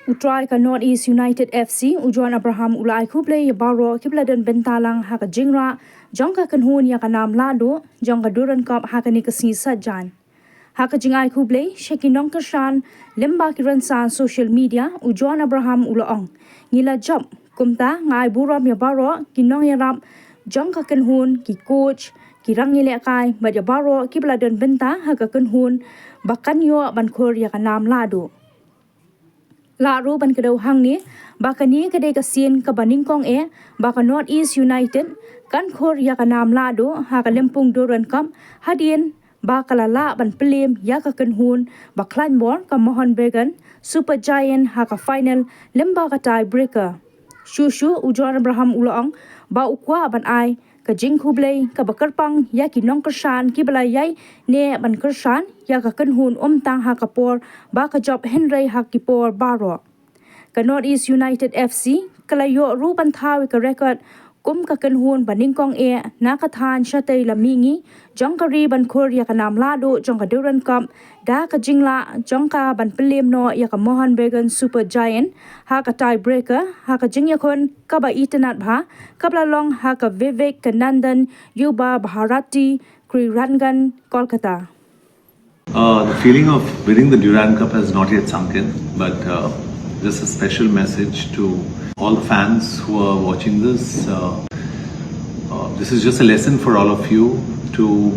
Utrai ka North East United FC Ujuan Abraham ulai kuplay baro kibladen bentalang haka jingra jongka kanhun ya kanam lado jongka duran kop haka ni kasi sajan haka jingai kuplay shekinong kashan lemba kiransan social media Ujuan Abraham ulaong ngila job kumta ngai buram ya baro kinong yarap jongka kanhun ki coach kirang ngile kai madya baro kibladen benta haka kanhun bakan yo bankhor ya kanam lado Laru ban kedau hang ni bakani kedai kasien ka baningkong baka North East United kan khor ya kanam lado ha ka lempung doran kam hadien baka lala ban pelem ya ka kenhun baklan bor ka Mohon Began Super Giant ha ka final lemba ka tie breaker Shushu Ujuan Abraham ulaong ba ukwa ban ai ka jing hublay ka bakarpang ya kinong kersan ki balay yai ne ban kersan ya ka kenhun tang ha ka por ba ka job Henry ha ki por baro ka North East United FC kalayo ru ban thawi ka record kum ka kenhun baningkong na ka than shatay lamingi jong ka ri ban khor ya ka nam lado jong ka duran cup da ka jingla jong ka ban pelem no ya ka Mohon Began Super Giant ha ka tie breaker ha ka jingya kon ka ba itanat bha kabla long ha ka Vivek Kanandan Yuba Bharati Krirangan Kolkata. The feeling of winning the Durand Cup has not yet sunk in, but just a special message to all the fans who are watching this. This is just a lesson for all of you to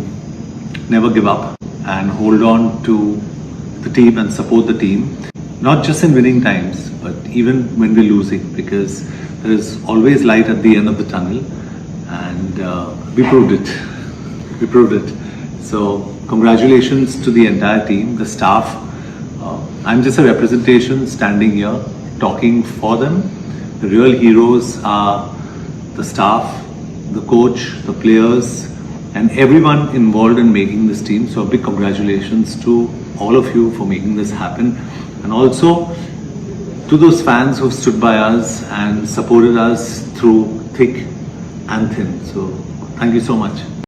never give up and hold on to the team and support the team. Not just in winning times, but even when we're losing, because there is always light at the end of the tunnel, and we proved it. We proved it. So congratulations to the entire team, the staff. I'm just a representation standing here talking for them. The real heroes are the staff, the coach, the players, and everyone involved in making this team. So a big congratulations to all of you for making this happen, and also to those fans who stood by us and supported us through thick and thin. So thank you so much.